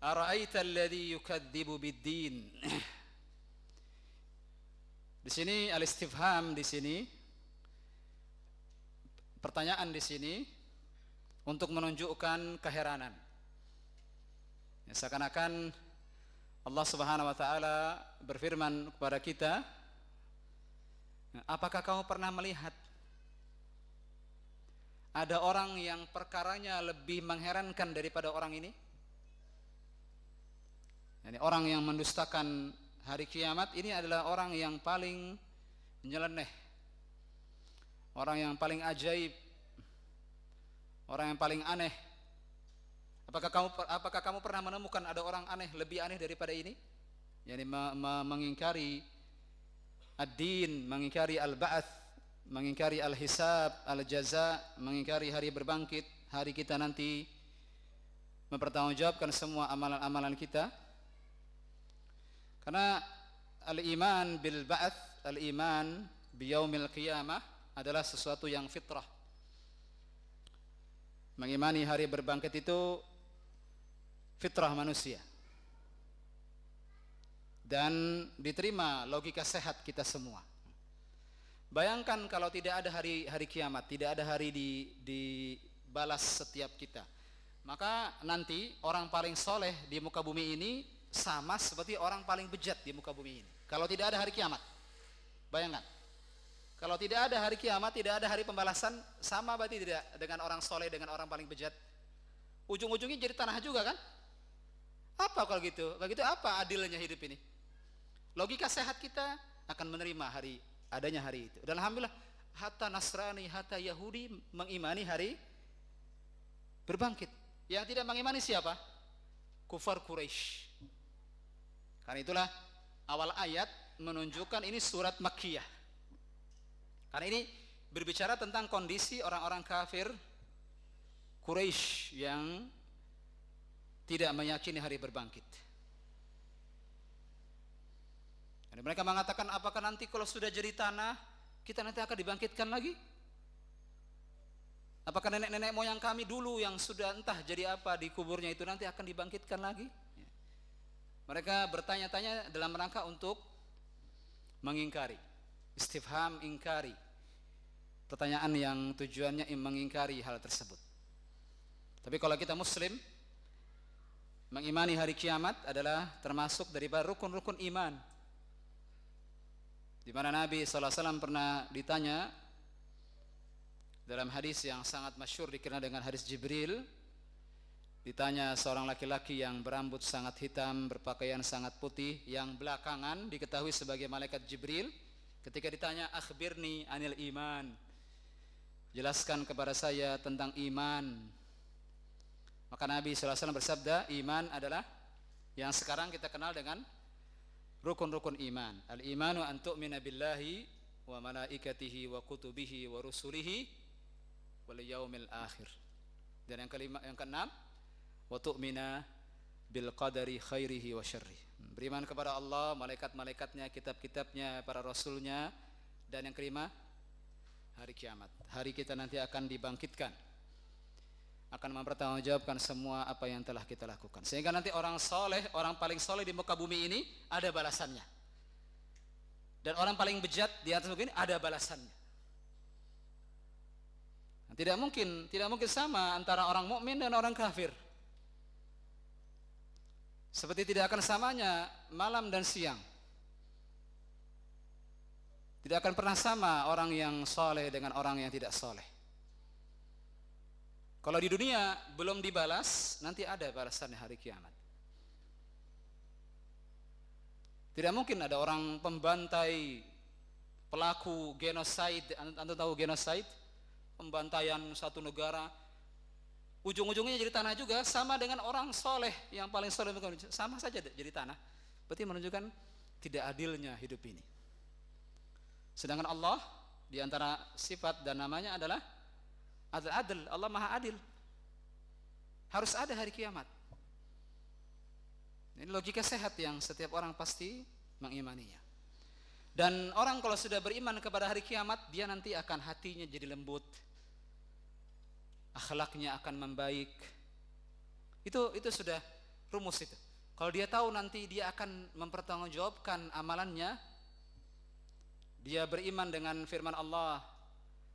Ara'aita alladhi yukadzibu bid-din. Di sini al-istifham, di sini pertanyaan di sini untuk menunjukkan keheranan. Ya, seakan-akan Allah Subhanahu wa taala berfirman kepada kita, apakah kamu pernah melihat ada orang yang perkaranya lebih mengherankan daripada orang ini? Yani orang yang mendustakan hari kiamat ini adalah orang yang paling nyeleneh, orang yang paling ajaib, orang yang paling aneh. Apakah kamu pernah menemukan ada orang aneh, lebih aneh daripada ini? Yani mengingkari ad-din, mengingkari al-ba'ats, mengingkari al-hisab, al-jaza, mengingkari hari berbangkit, hari kita nanti mempertanggungjawabkan semua amalan-amalan kita. Karena al-iman bil ba'ats, al-iman biyaumil qiyamah adalah sesuatu yang fitrah. Mengimani hari berbangkit itu fitrah manusia, dan diterima logika sehat kita semua. Bayangkan kalau tidak ada hari kiamat, tidak ada hari dibalas setiap kita, maka nanti orang paling soleh di muka bumi ini sama seperti orang paling bejat di muka bumi ini. Kalau tidak ada hari kiamat, bayangkan. Kalau tidak ada hari kiamat, tidak ada hari pembalasan, sama berarti tidak dengan orang soleh dengan orang paling bejat. Ujung-ujungnya jadi tanah juga kan? Apa kalau gitu? Begitu apa adilnya hidup ini? Logika sehat kita akan menerima adanya hari itu. Dan alhamdulillah, hatta Nasrani, hatta Yahudi mengimani hari berbangkit. Yang tidak mengimani siapa? Kufar Quraisy. Karena itulah awal ayat menunjukkan ini surat Makkiyah. Karena ini berbicara tentang kondisi orang-orang kafir Quraisy yang tidak meyakini hari berbangkit. Dan mereka mengatakan, apakah nanti kalau sudah jadi tanah, kita nanti akan dibangkitkan lagi? Apakah nenek-nenek moyang kami dulu yang sudah entah jadi apa di kuburnya itu nanti akan dibangkitkan lagi? Mereka bertanya-tanya dalam rangka untuk mengingkari. Istifham ingkari. Pertanyaan yang tujuannya mengingkari hal tersebut. Tapi kalau kita muslim, mengimani hari kiamat adalah termasuk daripada rukun-rukun iman. Di mana Nabi SAW pernah ditanya dalam hadis yang sangat masyhur dikenal dengan hadis Jibril. Ditanya seorang laki-laki yang berambut sangat hitam, berpakaian sangat putih, yang belakangan diketahui sebagai malaikat Jibril. Ketika ditanya, akhbirni anil iman, jelaskan kepada saya tentang iman. Maka Nabi SAW bersabda, iman adalah yang sekarang kita kenal dengan rukun-rukun iman. Al-imanu an tu'mina billahi wa malaikatihi wa kutubihi wa rusulihi wal yaumil akhir. Dan yang keenam, wa tu'mina bil qadari khairihi wa syarrih. Beriman kepada Allah, malaikat-malaikatnya, kitab-kitabnya, para rasulnya, dan yang kelima, hari kiamat. Hari kita nanti akan dibangkitkan, akan mempertanggungjawabkan semua apa yang telah kita lakukan. Sehingga nanti orang soleh, orang paling soleh di muka bumi ini ada balasannya. Dan orang paling bejat di atas muka ini ada balasannya. Nah, tidak mungkin sama antara orang mukmin dan orang kafir. Seperti tidak akan samanya malam dan siang. Tidak akan pernah sama orang yang soleh dengan orang yang tidak soleh. Kalau di dunia belum dibalas, nanti ada balasannya hari kiamat. Tidak mungkin ada orang pembantai, pelaku genosida. Anda tahu genosida? Pembantaian satu negara, ujung-ujungnya jadi tanah juga, sama dengan orang soleh yang paling soleh, sama saja jadi tanah. Berarti menunjukkan tidak adilnya hidup ini. Sedangkan Allah di antara sifat dan namanya adalah adil. Allah maha adil. Harus ada hari kiamat. Ini logika sehat yang setiap orang pasti mengimaninya. Dan orang kalau sudah beriman kepada hari kiamat, dia nanti akan hatinya jadi lembut, akhlaknya akan membaik. Itu sudah rumus itu. Kalau dia tahu nanti dia akan mempertanggungjawabkan amalannya, dia beriman dengan firman Allah,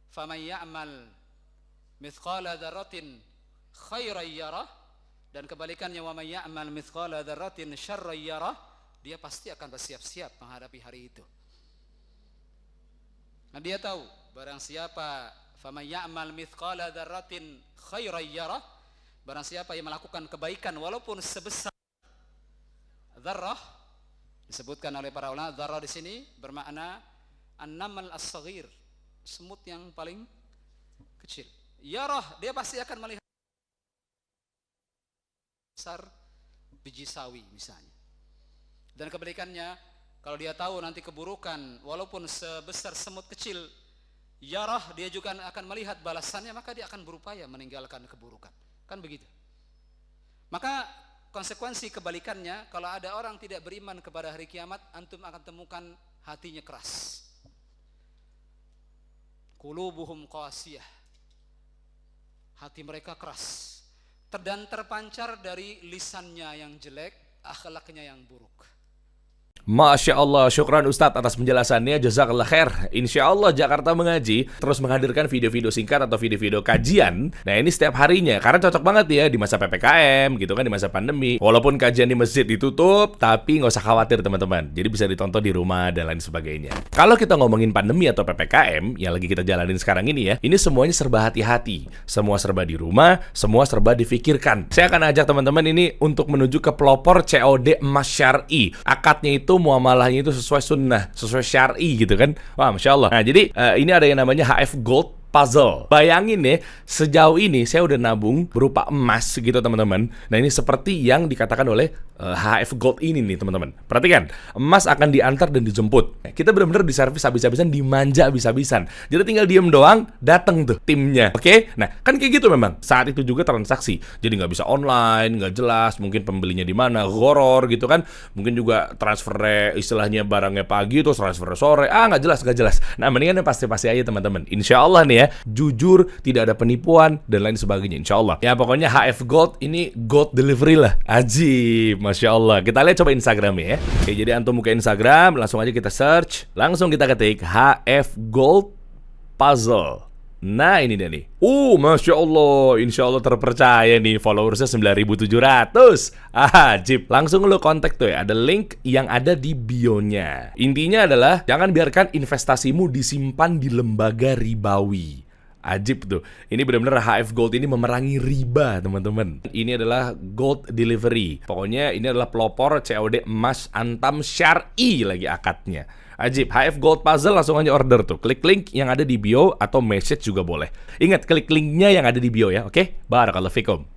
"Faman ya'mal mithqala dzarratin khairan yarah," dan kebalikannya, "Wa may ya'mal mithqala dzarratin syarran yarah," dia pasti akan bersiap-siap menghadapi hari itu. Nah, dia tahu barang siapa faman ya'mal mithqala dzarratin khairan yarah, barang siapa yang melakukan kebaikan walaupun sebesar dzarrah, disebutkan oleh para ulama, dzarrah di sini bermakna an-namal as-saghir, semut yang paling kecil. Yarah, dia pasti akan melihat besar biji sawi misalnya. Dan kebalikannya, kalau dia tahu nanti keburukan walaupun sebesar semut kecil, yarah, dia juga akan melihat balasannya, maka dia akan berupaya meninggalkan keburukan. Kan begitu. Maka konsekuensi kebalikannya, kalau ada orang tidak beriman kepada hari kiamat, antum akan temukan hatinya keras. Qulubuhum qasiyah. Hati mereka keras. Dan terpancar dari lisannya yang jelek, akhlaknya yang buruk. Masya Allah, syukran Ustadz atas penjelasannya, jazakallah khair. Insya Allah Jakarta Mengaji terus menghadirkan video-video singkat atau video-video kajian. Nah, ini setiap harinya, karena cocok banget ya di masa PPKM gitu kan, di masa pandemi. Walaupun kajian di masjid ditutup, tapi nggak usah khawatir teman-teman, jadi bisa ditonton di rumah dan lain sebagainya. Kalau kita ngomongin pandemi atau PPKM yang lagi kita jalanin sekarang ini ya, ini semuanya serba hati-hati, semua serba di rumah, semua serba difikirkan. Saya akan ajak teman-teman ini untuk menuju ke pelopor COD emas syar'i. Akadnya itu, muamalahnya itu sesuai sunnah, sesuai syar'i gitu kan. Wah, Masya Allah. Nah, jadi ini ada yang namanya HF Gold Puzzle. Bayangin ya, sejauh ini saya udah nabung berupa emas gitu teman-teman. Nah, ini seperti yang dikatakan oleh HF Gold ini nih teman-teman. Perhatikan, emas akan diantar dan dijemput. Kita benar-benar diservis habis-habisan, dimanja habis-habisan. Jadi tinggal diem doang, dateng tuh timnya. Oke? Nah, kan kayak gitu memang. Saat itu juga transaksi. Jadi nggak bisa online, nggak jelas. Mungkin pembelinya di mana, horor gitu kan. Mungkin juga transfernya istilahnya barangnya pagi terus transfer sore. Nggak jelas. Nah, mendingan yang pasti-pasti aja teman-teman. Insya Allah nih ya, jujur, tidak ada penipuan dan lain sebagainya, insya Allah. Ya pokoknya HF Gold ini gold delivery lah. Ajib, Masya Allah. Kita lihat coba Instagramnya ya. Oke, jadi antum buka Instagram, langsung aja kita search, langsung kita ketik HF Gold Puzzle. Nah, ini dia nih. Masya Allah, insya Allah terpercaya nih, followersnya 9.700. Ajib. Langsung lo kontak tuh ya, ada link yang ada di bio-nya. Intinya adalah, jangan biarkan investasimu disimpan di lembaga ribawi. Ajib tuh. Ini benar-benar HF Gold ini memerangi riba, teman-teman. Ini adalah gold delivery. Pokoknya ini adalah pelopor COD emas antam syar'i lagi akadnya. Ajib, HF Gold Puzzle, langsung aja order tuh. Klik link yang ada di bio atau message juga boleh. Ingat, klik linknya yang ada di bio ya, oke? Barakallahu fikum.